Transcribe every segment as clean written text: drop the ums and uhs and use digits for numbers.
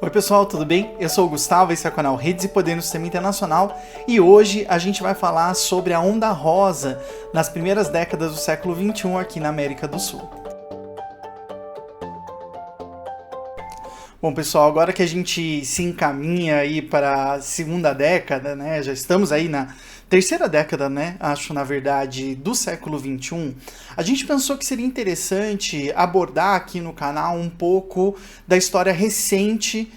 Oi pessoal, tudo bem? Eu sou o Gustavo, esse é o canal Redes e Poder no Sistema Internacional e hoje a gente vai falar sobre a onda rosa nas primeiras décadas do século XXI aqui na América do Sul. Bom pessoal, agora que a gente se encaminha aí para a segunda década, né, já estamos aí na terceira década, né, acho na verdade, do século XXI, a gente pensou que seria interessante abordar aqui no canal um pouco da história recente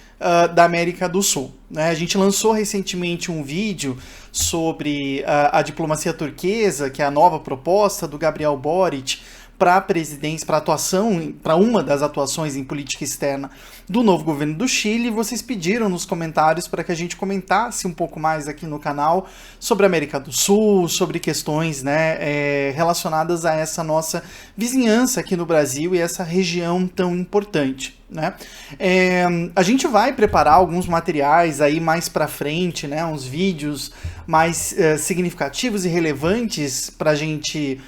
da América do Sul. Né? A gente lançou recentemente um vídeo sobre a diplomacia turquesa, que é a nova proposta do Gabriel Boric, para a presidência, para atuação, para uma das atuações em política externa do novo governo do Chile. Vocês pediram nos comentários para que a gente comentasse um pouco mais aqui no canal sobre a América do Sul, sobre questões, né, relacionadas a essa nossa vizinhança aqui no Brasil e essa região tão importante. Né? A gente vai preparar alguns materiais aí mais para frente, né, uns vídeos mais significativos e relevantes para a gente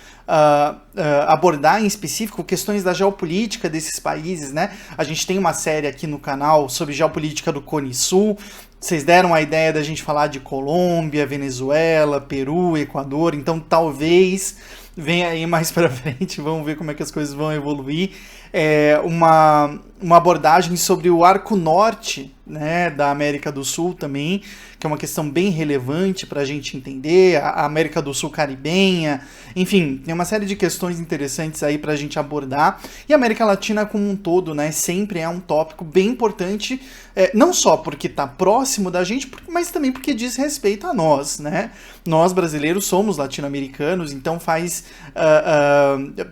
abordar em específico questões da geopolítica desses países, né? A gente tem uma série aqui no canal sobre geopolítica do Cone Sul. Vocês deram a ideia da gente falar de Colômbia, Venezuela, Peru, Equador, então talvez venha aí mais para frente, vamos ver como é que as coisas vão evoluir. Uma abordagem sobre o arco norte, né, da América do Sul também, que é uma questão bem relevante para a gente entender, a América do Sul caribenha, enfim, tem uma série de questões interessantes aí para a gente abordar, e a América Latina como um todo, né, sempre é um tópico bem importante, não só porque está próximo da gente, mas também porque diz respeito a nós, né, nós brasileiros somos latino-americanos, então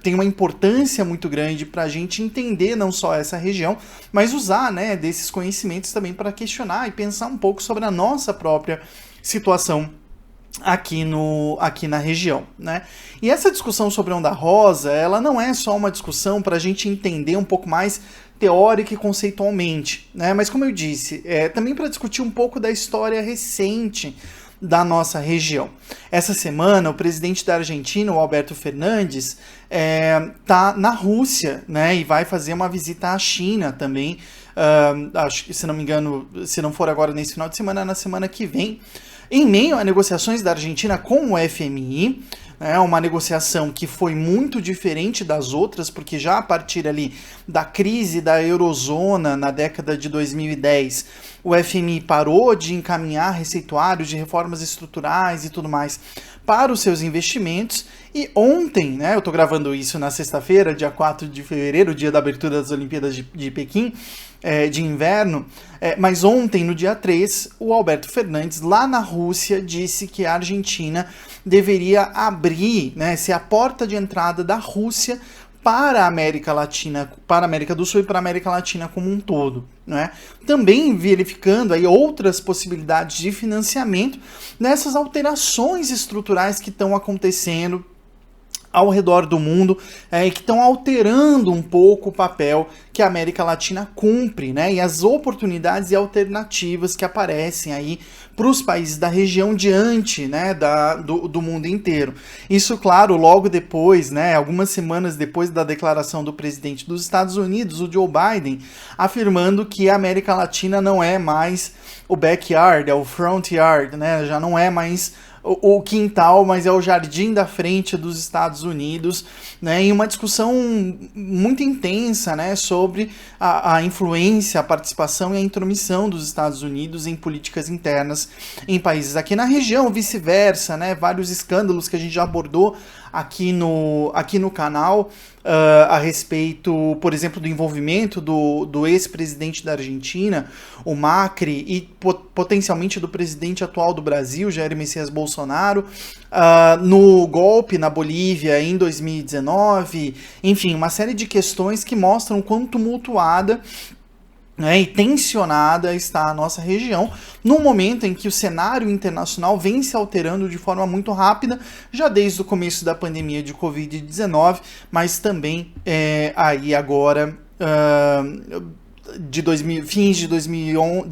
tem uma importância muito grande para a gente entender não só essa região, mas usar, né, desses conhecimentos também para questionar e pensar um pouco sobre a nossa própria situação aqui na região, né? E essa discussão sobre a onda rosa, ela não é só uma discussão para a gente entender um pouco mais teórica e conceitualmente, né? Mas como eu disse, também para discutir um pouco da história recente da nossa região. Essa semana, o presidente da Argentina, o Alberto Fernandes, está na Rússia, né, e vai fazer uma visita à China também, acho que, se não me engano, se não for agora nesse final de semana, na semana que vem, em meio a negociações da Argentina com o FMI, uma negociação que foi muito diferente das outras, porque já a partir ali da crise da eurozona na década de 2010, o FMI parou de encaminhar receituários de reformas estruturais e tudo mais para os seus investimentos, e ontem, né, eu estou gravando isso na sexta-feira, dia 4 de fevereiro, dia da abertura das Olimpíadas de Pequim, de inverno, mas ontem, no dia 3, o Alberto Fernandes, lá na Rússia, disse que a Argentina deveria abrir, né, ser a porta de entrada da Rússia para a América Latina, para a América do Sul e para a América Latina como um todo. Né? Também verificando aí outras possibilidades de financiamento nessas alterações estruturais que estão acontecendo ao redor do mundo, e que estão alterando um pouco o papel que a América Latina cumpre, né, e as oportunidades e alternativas que aparecem aí para os países da região diante, né, do mundo inteiro. Isso, claro, logo depois, né, algumas semanas depois da declaração do presidente dos Estados Unidos, o Joe Biden, afirmando que a América Latina não é mais o backyard, é o front yard, né, já não é mais o quintal, mas é o jardim da frente dos Estados Unidos, né, em uma discussão muito intensa, né, sobre a influência, a participação e a intromissão dos Estados Unidos em políticas internas em países aqui na região, vice-versa, né, vários escândalos que a gente já abordou aqui no canal, a respeito, por exemplo, do envolvimento do ex-presidente da Argentina, o Macri, e potencialmente do presidente atual do Brasil, Jair Messias Bolsonaro, no golpe na Bolívia em 2019, enfim, uma série de questões que mostram o quão tumultuada, né, e tensionada está a nossa região, num momento em que o cenário internacional vem se alterando de forma muito rápida, já desde o começo da pandemia de Covid-19, mas também aí agora fins de 2021,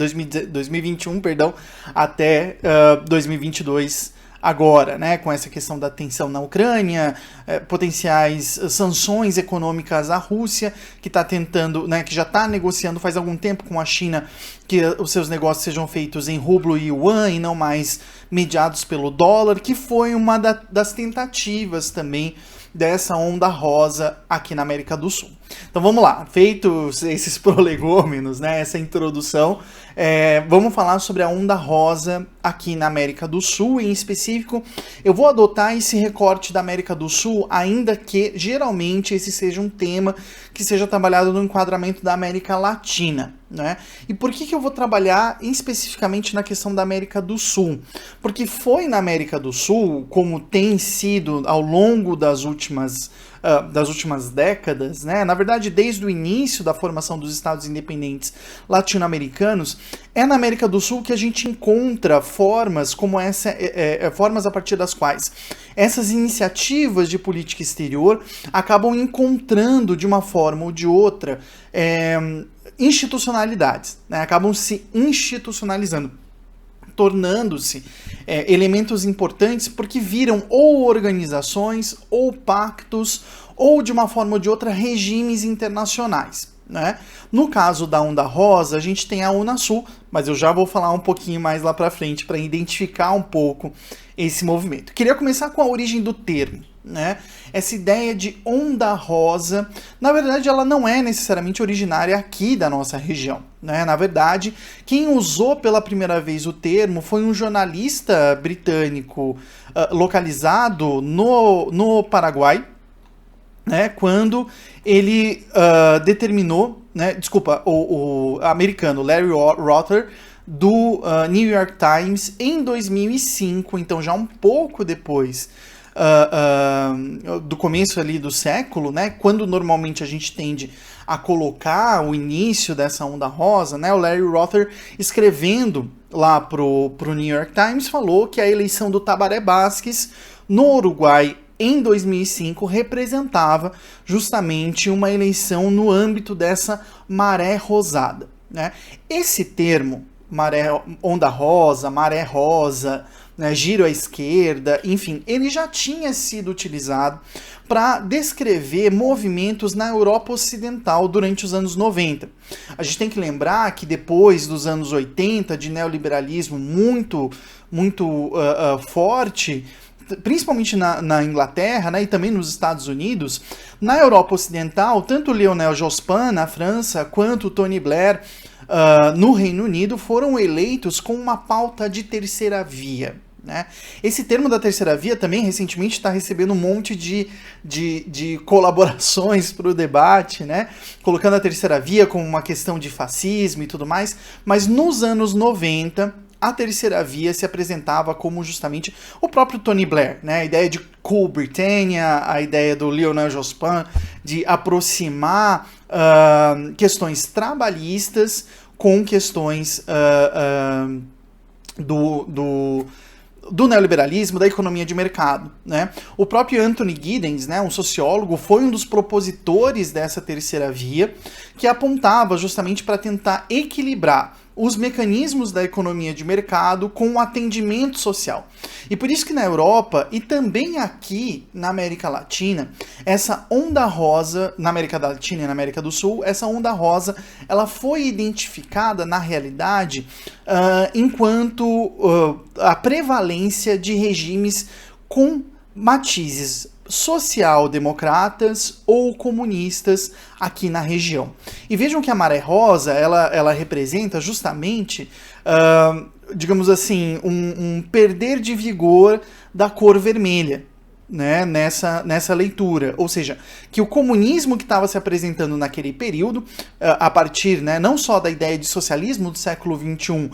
até 2022 agora, né, com essa questão da tensão na Ucrânia, potenciais sanções econômicas à Rússia, que está tentando, né, que já está negociando faz algum tempo com a China que os seus negócios sejam feitos em rublo e yuan e não mais mediados pelo dólar, que foi uma das tentativas também dessa onda rosa aqui na América do Sul. Então vamos lá, feitos esses prolegômenos, né, essa introdução, vamos falar sobre a onda rosa aqui na América do Sul. Em específico, eu vou adotar esse recorte da América do Sul, ainda que geralmente esse seja um tema que seja trabalhado no enquadramento da América Latina, né? E por que eu vou trabalhar especificamente na questão da América do Sul? Porque foi na América do Sul, como tem sido ao longo das últimas décadas, né? Na verdade, desde o início da formação dos Estados independentes latino-americanos, é na América do Sul que a gente encontra formas como essa, formas a partir das quais essas iniciativas de política exterior acabam encontrando, de uma forma ou de outra, institucionalidades, né? Acabam se institucionalizando, tornando-se elementos importantes porque viram ou organizações, ou pactos, ou de uma forma ou de outra regimes internacionais, né? No caso da Onda Rosa, a gente tem a Unasul, mas eu já vou falar um pouquinho mais lá para frente para identificar um pouco esse movimento. Queria começar com a origem do termo, né? Essa ideia de onda rosa, na verdade, ela não é necessariamente originária aqui da nossa região, né? Na verdade, quem usou pela primeira vez o termo foi um jornalista britânico localizado no Paraguai, né? Quando ele determinou, né? Desculpa, o americano Larry Rotter, do New York Times, em 2005, então já um pouco depois do começo ali do século, né, quando normalmente a gente tende a colocar o início dessa onda rosa, né, o Larry Rotter, escrevendo lá pro New York Times, falou que a eleição do Tabaré Vázquez no Uruguai em 2005 representava justamente uma eleição no âmbito dessa maré rosada, né? Esse termo, onda rosa, maré rosa, né, giro à esquerda, enfim, ele já tinha sido utilizado para descrever movimentos na Europa Ocidental durante os anos 90. A gente tem que lembrar que depois dos anos 80, de neoliberalismo muito forte, principalmente na Inglaterra, né, e também nos Estados Unidos, na Europa Ocidental, tanto Lionel Jospin na França, quanto Tony Blair no Reino Unido foram eleitos com uma pauta de terceira via, né? Esse termo da terceira via também recentemente está recebendo um monte de colaborações para o debate, né? Colocando a terceira via como uma questão de fascismo e tudo mais, mas nos anos 90 a terceira via se apresentava como justamente o próprio Tony Blair, né? A ideia de Cool Britannia, a ideia do Lionel Jospin de aproximar questões trabalhistas com questões do neoliberalismo, da economia de mercado, né? O próprio Anthony Giddens, né, um sociólogo, foi um dos propositores dessa terceira via, que apontava justamente para tentar equilibrar os mecanismos da economia de mercado com o atendimento social. E por isso que na Europa, e também aqui na América Latina, essa onda rosa, na América Latina e na América do Sul, essa onda rosa, ela foi identificada, na realidade, enquanto a prevalência de regimes com matizes social-democratas ou comunistas aqui na região. E vejam que a maré rosa, ela representa justamente, digamos assim, um perder de vigor da cor vermelha, né, nessa leitura, ou seja, que o comunismo que estava se apresentando naquele período, a partir, né, não só da ideia de socialismo do século XXI,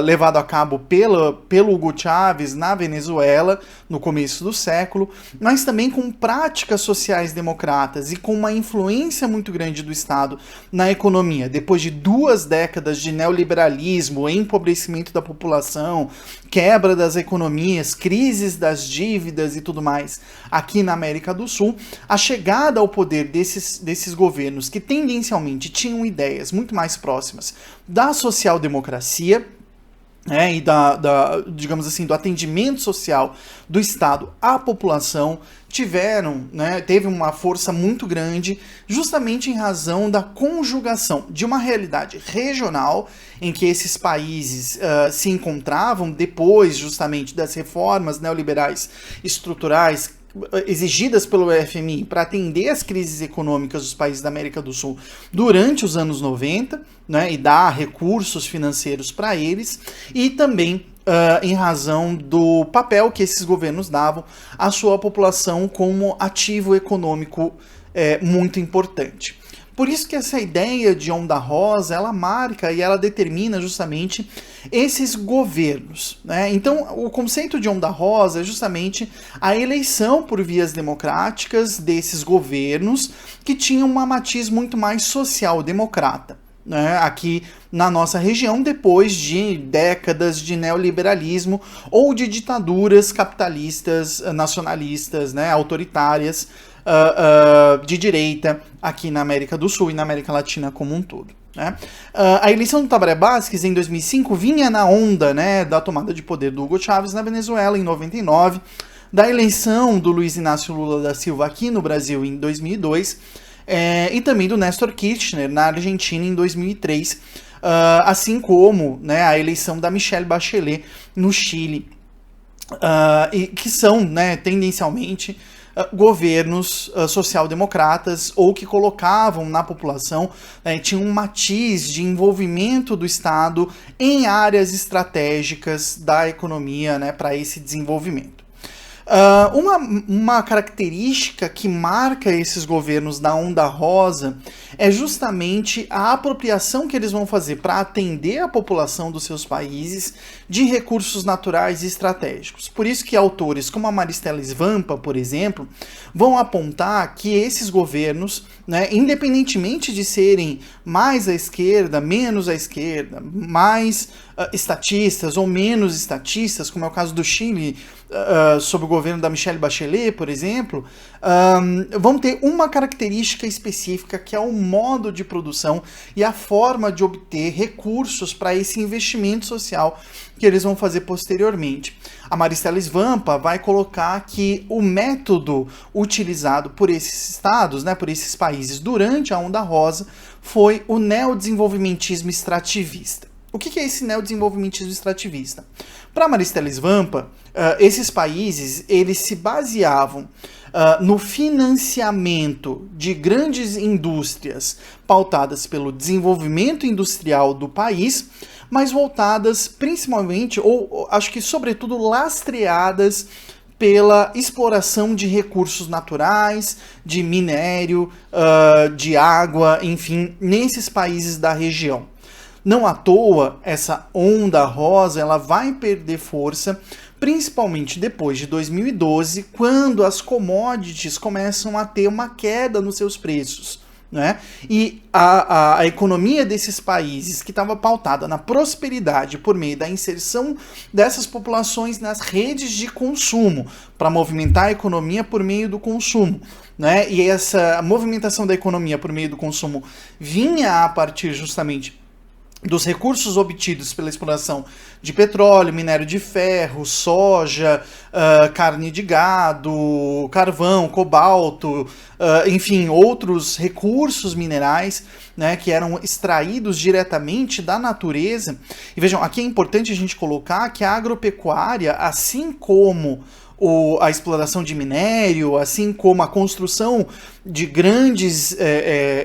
levado a cabo pelo Hugo Chávez na Venezuela, no começo do século, mas também com práticas sociais democratas e com uma influência muito grande do Estado na economia, depois de 2 décadas de neoliberalismo, empobrecimento da população, quebra das economias, crises das dívidas e tudo mais aqui na América do Sul, a chegada ao poder desses governos que tendencialmente tinham ideias muito mais próximas da social-democracia e digamos assim, do atendimento social do Estado à população teve uma força muito grande, justamente em razão da conjugação de uma realidade regional em que esses países se encontravam depois justamente das reformas neoliberais estruturais exigidas pelo FMI para atender as crises econômicas dos países da América do Sul durante os anos 90, e dar recursos financeiros para eles, e também em razão do papel que esses governos davam à sua população como ativo econômico muito importante. Por isso que essa ideia de onda rosa, ela marca e ela determina justamente esses governos, Então, o conceito de onda rosa é justamente a eleição por vias democráticas desses governos que tinham uma matiz muito mais social-democrata, aqui na nossa região, depois de décadas de neoliberalismo ou de ditaduras capitalistas, nacionalistas, autoritárias, de direita aqui na América do Sul e na América Latina como um todo. A eleição do Tabaré Vázquez em 2005 vinha na onda da tomada de poder do Hugo Chávez na Venezuela em 99, da eleição do Luiz Inácio Lula da Silva aqui no Brasil em 2002, e também do Néstor Kirchner na Argentina em 2003, assim como a eleição da Michelle Bachelet no Chile, e que são tendencialmente governos social-democratas ou que colocavam na população, tinham um matiz de envolvimento do Estado em áreas estratégicas da economia para esse desenvolvimento. Uma característica que marca esses governos da onda rosa é justamente a apropriação que eles vão fazer para atender a população dos seus países de recursos naturais e estratégicos. Por isso que autores como a Maristela Svampa, por exemplo, vão apontar que esses governos, independentemente de serem mais à esquerda, menos à esquerda, mais estatistas ou menos estatistas, como é o caso do Chile, sob o governo da Michelle Bachelet, por exemplo, vão ter uma característica específica, que é o modo de produção e a forma de obter recursos para esse investimento social que eles vão fazer posteriormente. A Maristela Svampa vai colocar que o método utilizado por esses estados, por esses países durante a onda rosa, foi o neodesenvolvimentismo extrativista. O que é esse neodesenvolvimentismo extrativista? Para Maristela Svampa, esses países eles se baseavam no financiamento de grandes indústrias pautadas pelo desenvolvimento industrial do país, mas voltadas principalmente, ou acho que sobretudo lastreadas pela exploração de recursos naturais, de minério, de água, enfim, nesses países da região. Não à toa, essa onda rosa ela vai perder força, principalmente depois de 2012, quando as commodities começam a ter uma queda nos seus preços. E a economia desses países, que estava pautada na prosperidade por meio da inserção dessas populações nas redes de consumo, para movimentar a economia por meio do consumo, e essa movimentação da economia por meio do consumo vinha a partir justamente dos recursos obtidos pela exploração de petróleo, minério de ferro, soja, carne de gado, carvão, cobalto, enfim, outros recursos minerais, que eram extraídos diretamente da natureza. E vejam, aqui é importante a gente colocar que a agropecuária, assim como a exploração de minério, assim como a construção de grandes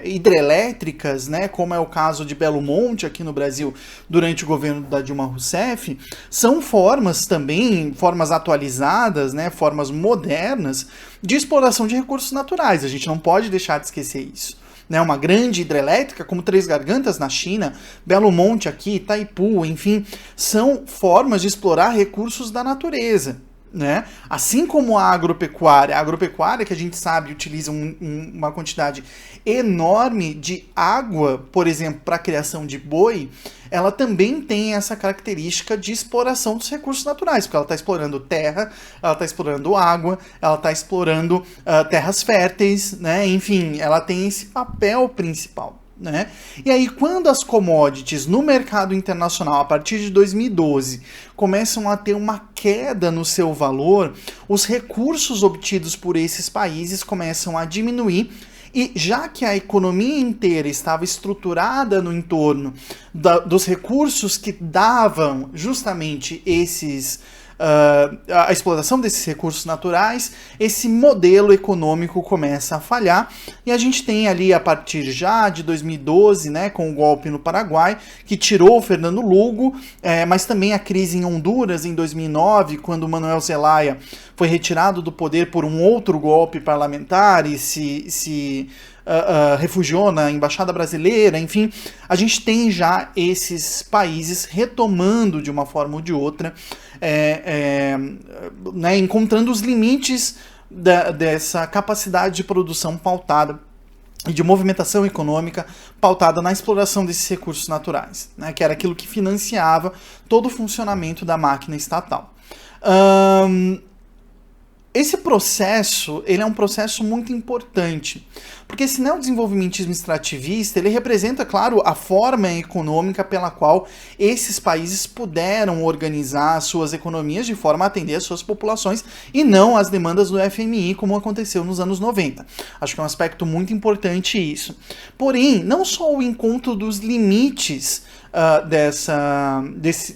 hidrelétricas, como é o caso de Belo Monte aqui no Brasil durante o governo da Dilma Rousseff, são formas também, formas atualizadas, formas modernas de exploração de recursos naturais. A gente não pode deixar de esquecer isso. Uma grande hidrelétrica, como Três Gargantas na China, Belo Monte aqui, Itaipu, enfim, são formas de explorar recursos da natureza. Assim como a agropecuária que a gente sabe utiliza uma quantidade enorme de água, por exemplo, para a criação de boi, ela também tem essa característica de exploração dos recursos naturais, porque ela está explorando terra, ela está explorando água, ela está explorando terras férteis, enfim, ela tem esse papel principal. né? E aí, quando as commodities no mercado internacional, a partir de 2012, começam a ter uma queda no seu valor, os recursos obtidos por esses países começam a diminuir. E já que a economia inteira estava estruturada no entorno dos recursos que davam justamente a exploração desses recursos naturais, esse modelo econômico começa a falhar, e a gente tem ali, a partir já de 2012, né, com o golpe no Paraguai, que tirou o Fernando Lugo, mas também a crise em Honduras em 2009, quando o Manuel Zelaya foi retirado do poder por um outro golpe parlamentar e se refugiou na embaixada brasileira. Enfim, a gente tem já esses países retomando de uma forma ou de outra, né, encontrando os limites dessa capacidade de produção pautada e de movimentação econômica pautada na exploração desses recursos naturais, né, que era aquilo que financiava todo o funcionamento da máquina estatal. Esse processo, ele é um processo muito importante, porque esse neodesenvolvimentismo extrativista, ele representa, claro, a forma econômica pela qual esses países puderam organizar suas economias de forma a atender as suas populações e não às demandas do FMI, como aconteceu nos anos 90. Acho que é um aspecto muito importante isso. Porém, não só o encontro dos limites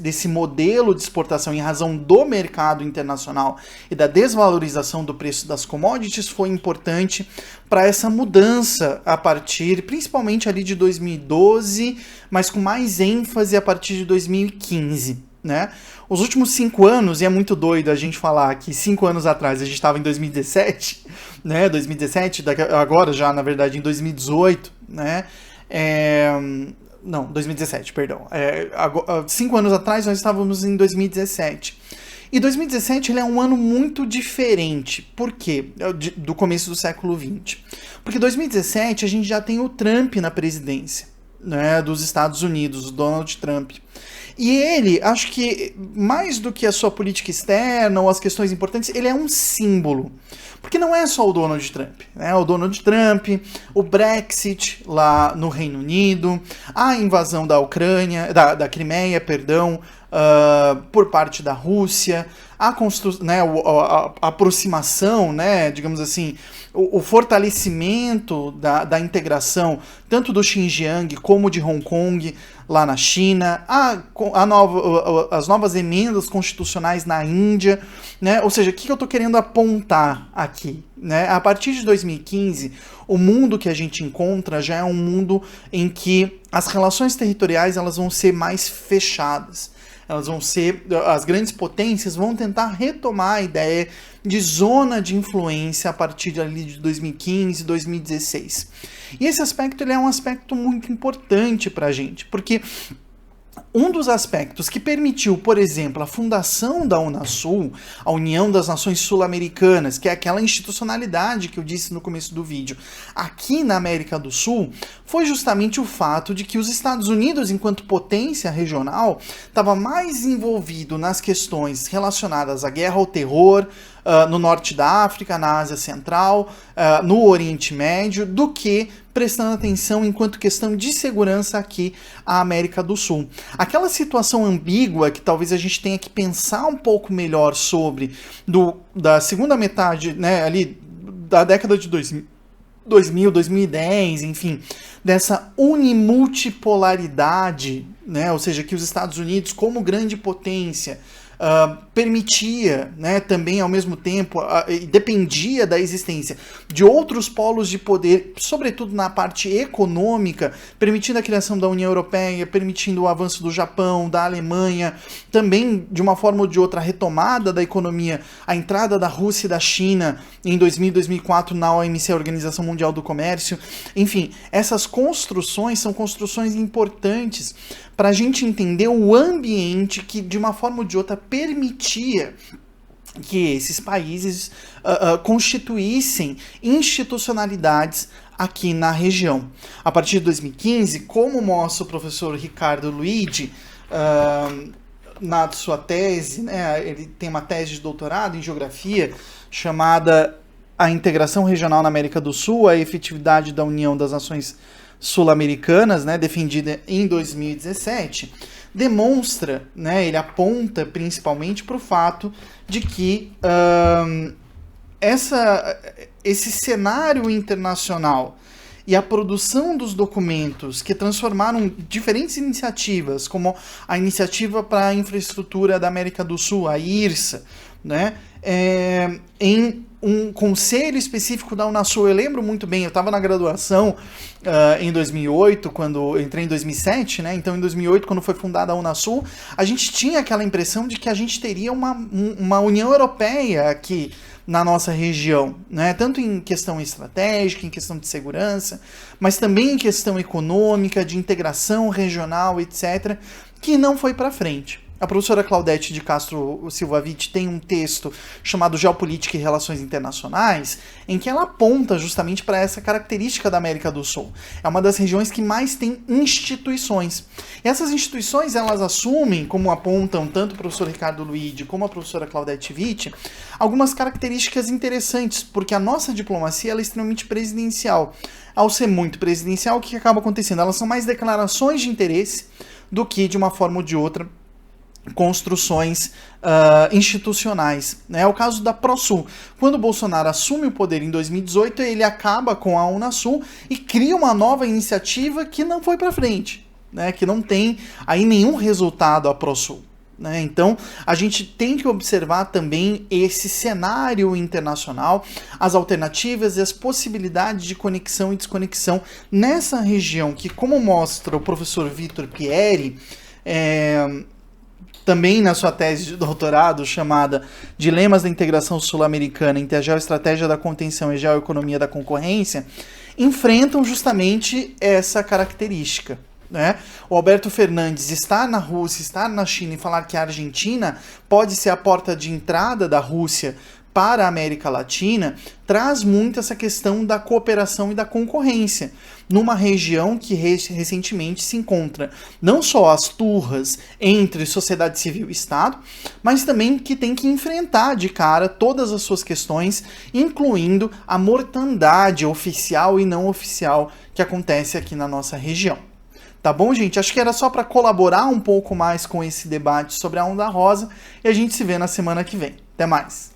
desse modelo de exportação em razão do mercado internacional e da desvalorização do preço das commodities foi importante para essa mudança a partir, principalmente ali de 2012, mas com mais ênfase a partir de 2015, né? Os últimos 5 anos, e é muito doido a gente falar que 5 anos atrás a gente estava em 2017, né? 2017, agora já, na verdade, em 2018, né? Não, 2017, perdão. 5 anos atrás nós estávamos em 2017. E 2017 ele é um ano muito diferente. Por quê? Do começo do século XX. Porque 2017 a gente já tem o Trump na presidência, né, dos Estados Unidos, o Donald Trump. E ele, acho que mais do que a sua política externa ou as questões importantes, ele é um símbolo. Porque não é só o Donald Trump, né? O Donald Trump, o Brexit lá no Reino Unido, a invasão da Ucrânia, da Crimeia, perdão, por parte da Rússia, a aproximação, né, digamos assim, o fortalecimento da integração tanto do Xinjiang como de Hong Kong lá na China, as novas emendas constitucionais na Índia, né? Ou seja, o que eu estou querendo apontar aqui, né? A partir de 2015, o mundo que a gente encontra já é um mundo em que as relações territoriais elas vão ser mais fechadas. As grandes potências vão tentar retomar a ideia de zona de influência a partir ali de 2015, 2016. E esse aspecto ele é um aspecto muito importante para a gente, porque um dos aspectos que permitiu, por exemplo, a fundação da Unasul, a União das Nações Sul-Americanas, que é aquela institucionalidade que eu disse no começo do vídeo, aqui na América do Sul, foi justamente o fato de que os Estados Unidos, enquanto potência regional, estava mais envolvido nas questões relacionadas à guerra ao terror, no norte da África, na Ásia Central, no Oriente Médio, do que prestando atenção enquanto questão de segurança aqui à América do Sul. Aquela situação ambígua que talvez a gente tenha que pensar um pouco melhor sobre da segunda metade, né, ali da década de 2000, 2010, enfim, dessa unimultipolaridade, né, ou seja, que os Estados Unidos, como grande potência, permitia, né, também ao mesmo tempo, dependia da existência de outros polos de poder, sobretudo na parte econômica, permitindo a criação da União Europeia, permitindo o avanço do Japão, da Alemanha, também de uma forma ou de outra a retomada da economia, a entrada da Rússia e da China em 2000 e 2004 na OMC, a Organização Mundial do Comércio. Enfim, essas construções são construções importantes para a gente entender o ambiente que, de uma forma ou de outra, permitia que esses países constituíssem institucionalidades aqui na região. A partir de 2015, como mostra o professor Ricardo Luigi, na sua tese, né, ele tem uma tese de doutorado em geografia chamada A Integração Regional na América do Sul, a Efetividade da União das Nações sul-americanas, né, defendida em 2017, demonstra, né, ele aponta principalmente para o fato de que esse cenário internacional e a produção dos documentos que transformaram diferentes iniciativas, como a Iniciativa para a Infraestrutura da América do Sul, a IRSA, né, em um conselho específico da Unasul. Eu lembro muito bem, eu estava na graduação em 2008, quando eu entrei em 2007, né? Então em 2008, quando foi fundada a Unasul, a gente tinha aquela impressão de que a gente teria uma União Europeia aqui na nossa região, né? Tanto em questão estratégica, em questão de segurança, mas também em questão econômica, de integração regional, etc., que não foi para frente. A professora Claudete de Castro Silva Witt tem um texto chamado Geopolítica e Relações Internacionais, em que ela aponta justamente para essa característica da América do Sul. É uma das regiões que mais tem instituições. E essas instituições, elas assumem, como apontam tanto o professor Ricardo Luigi como a professora Claudete Witt, algumas características interessantes, porque a nossa diplomacia ela é extremamente presidencial. Ao ser muito presidencial, o que acaba acontecendo? Elas são mais declarações de interesse do que, de uma forma ou de outra, construções institucionais. É o caso da ProSul. Quando o Bolsonaro assume o poder em 2018, ele acaba com a Unasul e cria uma nova iniciativa que não foi para frente, né? Que não tem aí nenhum resultado a ProSul. Né? Então, a gente tem que observar também esse cenário internacional, as alternativas e as possibilidades de conexão e desconexão nessa região que, como mostra o professor Vitor Pieri, também na sua tese de doutorado, chamada Dilemas da Integração Sul-Americana entre a Geoestratégia da Contenção e a Geoeconomia da Concorrência, enfrentam justamente essa característica. Né? O Alberto Fernandes estar na Rússia, estar na China e falar que a Argentina pode ser a porta de entrada da Rússia para a América Latina, traz muito essa questão da cooperação e da concorrência, numa região que recentemente se encontra não só as turras entre sociedade civil e Estado, mas também que tem que enfrentar de cara todas as suas questões, incluindo a mortandade oficial e não oficial que acontece aqui na nossa região. Tá bom, gente? Acho que era só para colaborar um pouco mais com esse debate sobre a Onda Rosa e a gente se vê na semana que vem. Até mais!